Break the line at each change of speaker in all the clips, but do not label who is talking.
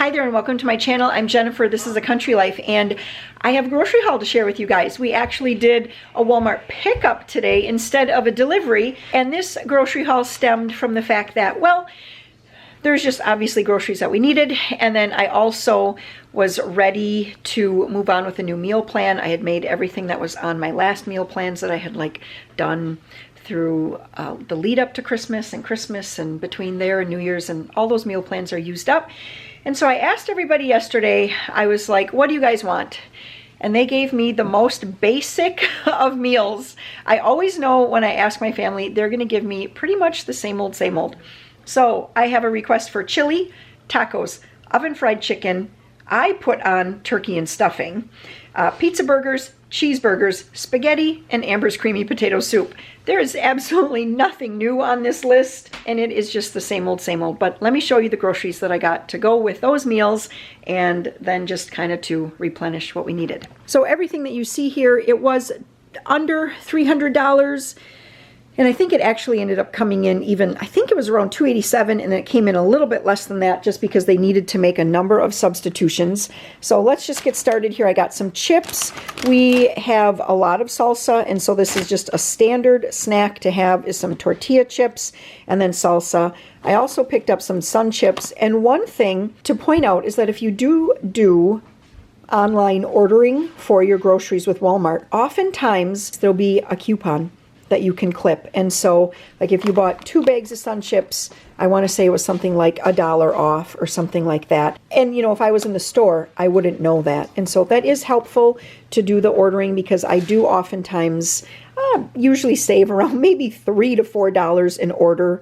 Hi there and welcome to my channel. I'm Jennifer. This is A Country Life and I have a grocery haul to share with you guys. We actually did a Walmart pickup today instead of a delivery, and this grocery haul stemmed from the fact that, well, there's just obviously groceries that we needed, and then I also was ready to move on with a new meal plan. I had made everything that was on my last meal plans that I had done through the lead up to Christmas and between there and New Year's, and all those meal plans are used up. And so I asked everybody yesterday, I was like, what do you guys want? And they gave me the most basic of meals. I always know when I ask my family, they're gonna give me pretty much the same old, same old. So I have a request for chili, tacos, oven fried chicken. I put on turkey and stuffing, pizza burgers, cheeseburgers, spaghetti, and Amber's creamy potato soup. There is absolutely nothing new on this list, and it is just the same old, same old. But let me show you the groceries that I got to go with those meals, and then just kind of to replenish what we needed. So everything that you see here, it was under $300. And I think it actually ended up coming in even, I think it was around $287, and then it came in a little bit less than that just because they needed to make a number of substitutions. So let's just get started here. I got some chips. We have a lot of salsa, and so this is just a standard snack to have is some tortilla chips and then salsa. I also picked up some sun chips, and one thing to point out is that if you do online ordering for your groceries with Walmart, oftentimes there'll be a coupon that you can clip. And so like if you bought 2 bags of sun chips, I want to say it was something like $1 off or something like that. And you know, if I was in the store, I wouldn't know that. And so that is helpful to do the ordering, because I do oftentimes usually save around maybe $3 to $4 an order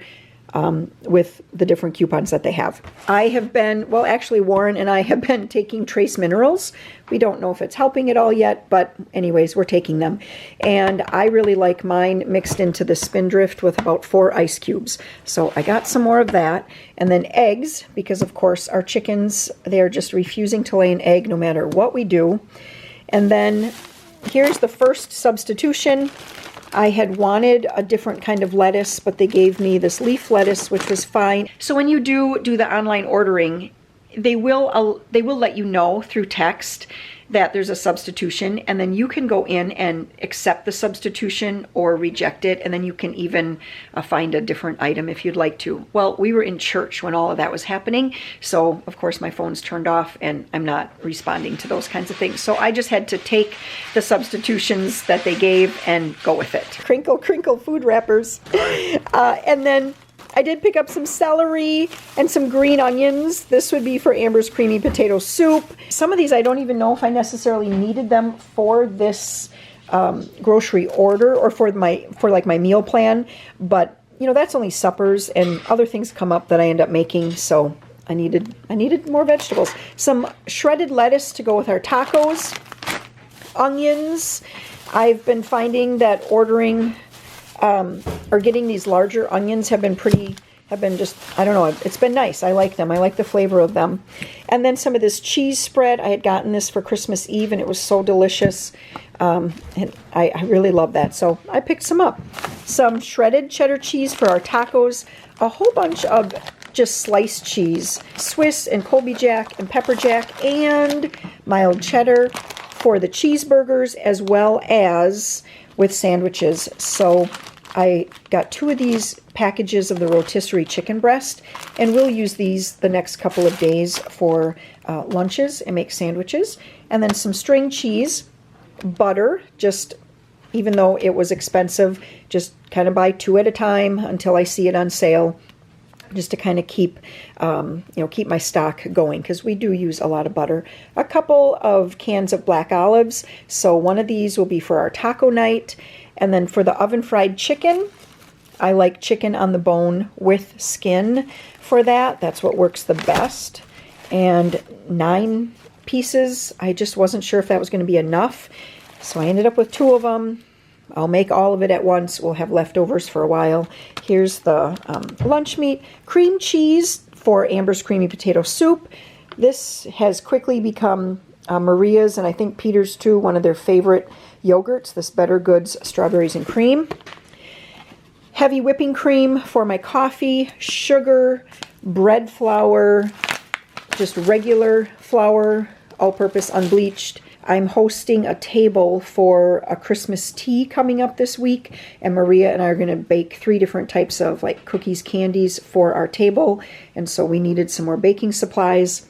with the different coupons that they have. I have been, well, actually Warren and I have been taking trace minerals. We don't know if it's helping at all yet, but anyways, we're taking them. And I really like mine mixed into the Spindrift with about 4 ice cubes. So I got some more of that. And then eggs, because of course our chickens, they're just refusing to lay an egg no matter what we do. And then here's the first substitution. I had wanted a different kind of lettuce, but they gave me this leaf lettuce, which was fine. So when you do the online ordering, they will let you know through text that there's a substitution, and then you can go in and accept the substitution or reject it, and then you can even find a different item if you'd like to. Well, we were in church when all of that was happening, so of course my phone's turned off and I'm not responding to those kinds of things. So I just had to take the substitutions that they gave and go with it. Crinkle, crinkle food wrappers. And then I did pick up some celery and some green onions. This would be for Amber's creamy potato soup. Some of these I don't even know if I necessarily needed them for this grocery order or for my meal plan, but you know, that's only suppers, and other things come up that I end up making, so I needed more vegetables. Some shredded lettuce to go with our tacos, onions. I've been finding that ordering or getting these larger onions have been just, I don't know, it's been nice. I like them. I like the flavor of them. And then some of this cheese spread. I had gotten this for Christmas Eve, and it was so delicious. And I really love that. So I picked some up. Some shredded cheddar cheese for our tacos. A whole bunch of just sliced cheese. Swiss and Colby Jack and pepper jack and mild cheddar for the cheeseburgers, as well as with sandwiches. So I got 2 of these packages of the rotisserie chicken breast, and we'll use these the next couple of days for lunches and make sandwiches. And then some string cheese, butter, just even though it was expensive, just kind of buy 2 at a time until I see it on sale, just to kind of keep my stock going, because we do use a lot of butter. A couple of cans of black olives. So one of these will be for our taco night. And then for the oven fried chicken, I like chicken on the bone with skin for that. That's what works the best. And 9 pieces. I just wasn't sure if that was going to be enough, so I ended up with 2 of them. I'll make all of it at once. We'll have leftovers for a while. Here's the lunch meat. Cream cheese for Amber's creamy potato soup. This has quickly become Maria's, and I think Peter's too, one of their favorite yogurts, this Better Goods strawberries and cream. Heavy whipping cream for my coffee, sugar, bread flour, just regular flour, all-purpose unbleached. I'm hosting a table for a Christmas tea coming up this week, and Maria and I are going to bake 3 different types of like cookies, candies for our table, and so we needed some more baking supplies.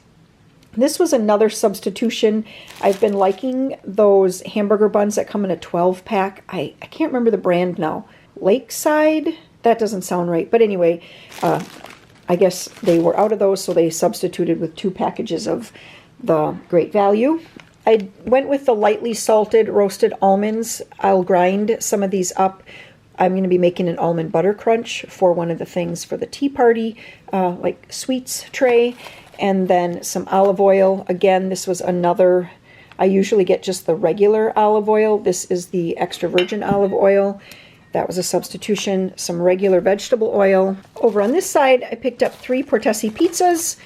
This was another substitution. I've been liking those hamburger buns that come in a 12-pack. I can't remember the brand now. Lakeside? That doesn't sound right. But anyway, I guess they were out of those, so they substituted with 2 packages of the Great Value. I went with the lightly salted roasted almonds. I'll grind some of these up. I'm going to be making an almond butter crunch for one of the things for the tea party, like sweets tray. And then some olive oil. Again, this was another, I usually get just the regular olive oil. This is the extra virgin olive oil. That was a substitution. Some regular vegetable oil. Over on this side, I picked up 3 Portesi pizzas,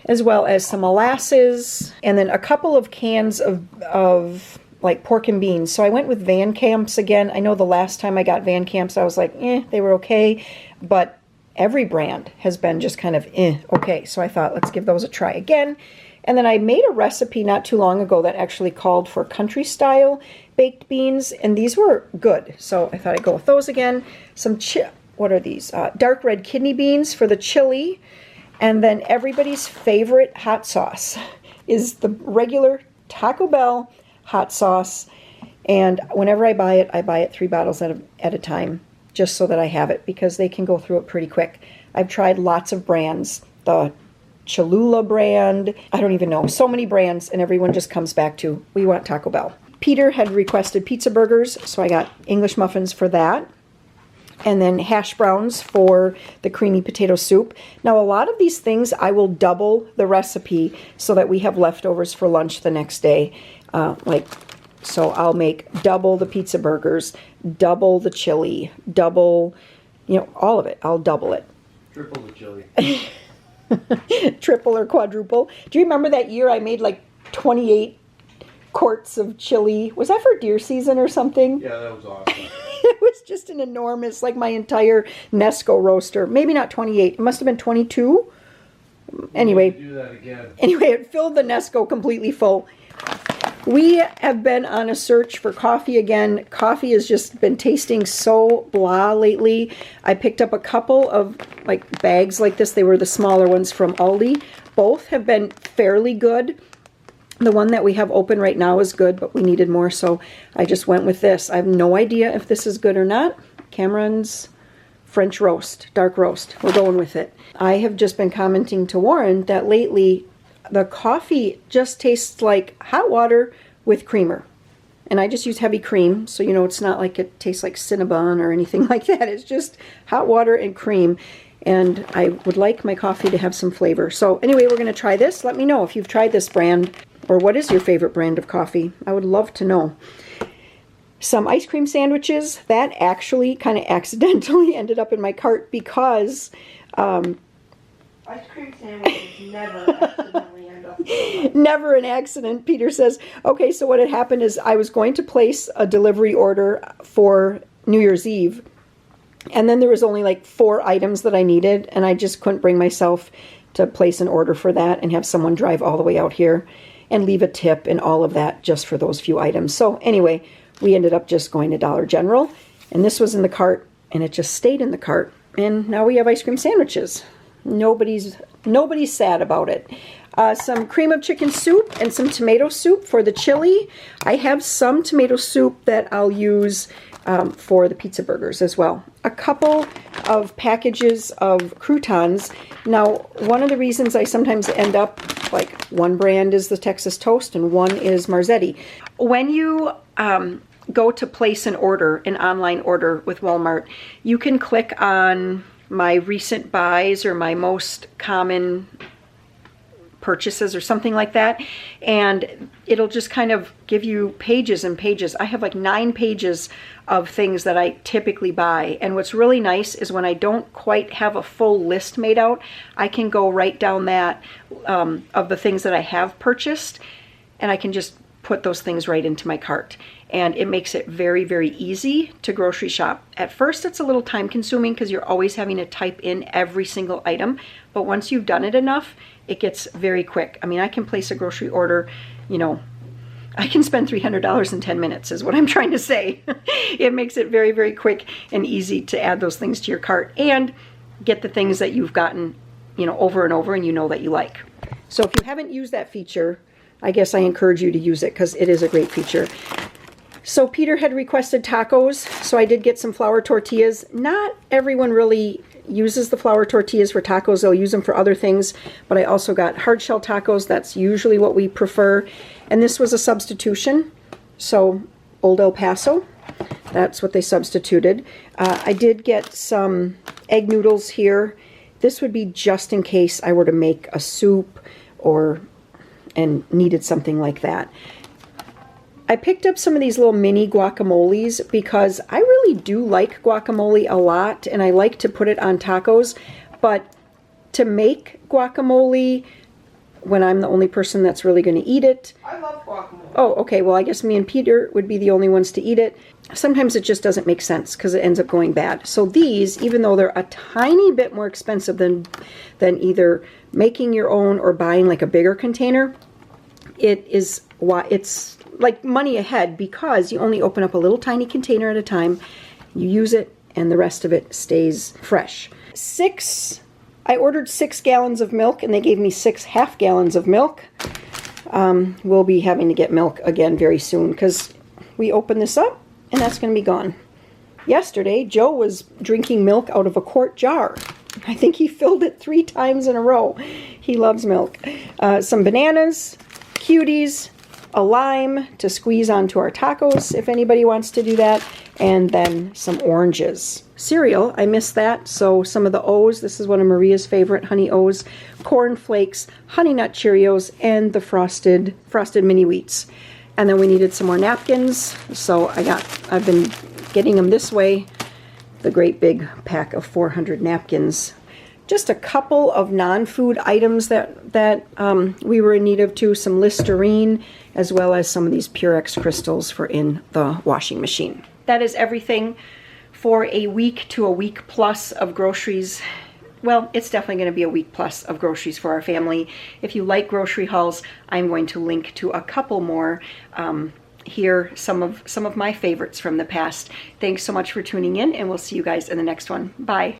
as well as some molasses, and then a couple of cans of like pork and beans. So I went with Van Camps again. I know the last time I got Van Camps, I was like, they were okay, but every brand has been just kind of okay. So I thought, let's give those a try again. And then I made a recipe not too long ago that actually called for country style baked beans, and these were good. So I thought I'd go with those again. Some what are these? Dark red kidney beans for the chili. And then everybody's favorite hot sauce is the regular Taco Bell hot sauce. And whenever I buy it 3 bottles at a time, just so that I have it, because they can go through it pretty quick. I've tried lots of brands, the Cholula brand, I don't even know, so many brands, and everyone just comes back to, we want Taco Bell. Peter had requested pizza burgers, so I got English muffins for that. And then hash browns for the creamy potato soup. Now, a lot of these things, I will double the recipe so that we have leftovers for lunch the next day. So I'll make double the pizza burgers, double the chili, double, all of it. I'll double it.
Triple the chili.
Triple or quadruple. Do you remember that year I made like 28 quarts of chili? Was that for deer season or something?
Yeah, that was awesome.
It was just an enormous, like my entire Nesco roaster. Maybe not 28. It must have been 22. Anyway.
Do that again.
Anyway, it filled the Nesco completely full. We have been on a search for coffee again. Coffee has just been tasting so blah lately. I picked up a couple of like bags like this. They were the smaller ones from Aldi. Both have been fairly good. The one that we have open right now is good, but we needed more, so I just went with this. I have no idea if this is good or not. Cameron's French roast, dark roast. We're going with it. I have just been commenting to Warren that lately the coffee just tastes like hot water with creamer. And I just use heavy cream, so it's not like it tastes like Cinnabon or anything like that. It's just hot water and cream. And I would like my coffee to have some flavor. So anyway, we're going to try this. Let me know if you've tried this brand, or what is your favorite brand of coffee. I would love to know. Some ice cream sandwiches. That actually kind of accidentally ended up in my cart because
ice cream sandwiches never accidentally end up in my cart.
Never an accident, Peter says. Okay, so what had happened is I was going to place a delivery order for New Year's Eve. And then there was only like 4 items that I needed, and I just couldn't bring myself to place an order for that and have someone drive all the way out here and leave a tip and all of that just for those few items. So anyway, we ended up just going to Dollar General, and this was in the cart, and it just stayed in the cart. And now we have ice cream sandwiches. Nobody's sad about it. Some cream of chicken soup and some tomato soup for the chili. I have some tomato soup that I'll use for the pizza burgers as well. A couple of packages of croutons. Now, one of the reasons I sometimes end up, like one brand is the Texas Toast and one is Marzetti. When you go to place an order, an online order with Walmart, you can click on my recent buys or my most common purchases or something like that, and it'll just kind of give you pages and pages. I have like 9 pages of things that I typically buy, and what's really nice is when I don't quite have a full list made out, I can go right down that of the things that I have purchased, and I can just put those things right into my cart. and it makes it very, very easy to grocery shop. At first, it's a little time consuming because you're always having to type in every single item, but once you've done it enough, it gets very quick. I mean, I can place a grocery order, you know, I can spend $300 in 10 minutes is what I'm trying to say. It makes it very, very quick and easy to add those things to your cart and get the things that you've gotten, you know, over and over and you know that you like. So if you haven't used that feature, I guess I encourage you to use it because it is a great feature. So Peter had requested tacos, so I did get some flour tortillas. Not everyone really uses the flour tortillas for tacos. They'll use them for other things, but I also got hard shell tacos. That's usually what we prefer. And this was a substitution. So Old El Paso, that's what they substituted. I did get some egg noodles here. This would be just in case I were to make a soup and needed something like that. I picked up some of these little mini guacamoles because I really do like guacamole a lot and I like to put it on tacos, but to make guacamole when I'm the only person that's really going to eat it.
I love guacamole.
Oh, okay. Well, I guess me and Peter would be the only ones to eat it. Sometimes it just doesn't make sense because it ends up going bad. So these, even though they're a tiny bit more expensive than either making your own or buying like a bigger container, it's like money ahead because you only open up a little tiny container at a time. You use it and the rest of it stays fresh. I ordered 6 gallons of milk and they gave me 6 half gallons of milk. We'll be having to get milk again very soon because we open this up and that's going to be gone. Yesterday, Joe was drinking milk out of a quart jar. I think he filled it 3 times in a row. He loves milk. Some bananas, cuties, a lime to squeeze onto our tacos if anybody wants to do that, and then some oranges. Cereal, I missed that, so some of the O's. This is one of Maria's favorite, Honey O's, Corn Flakes, Honey Nut Cheerios, and the frosted mini wheats. And then we needed some more napkins, so I've been getting them this way, the great big pack of 400 napkins. Just a couple of non-food items that we were in need of too, some Listerine, as well as some of these Purex crystals for in the washing machine. That is everything for a week to a week plus of groceries. Well, it's definitely going to be a week plus of groceries for our family. If you like grocery hauls, I'm going to link to a couple more here, some of my favorites from the past. Thanks so much for tuning in, and we'll see you guys in the next one. Bye.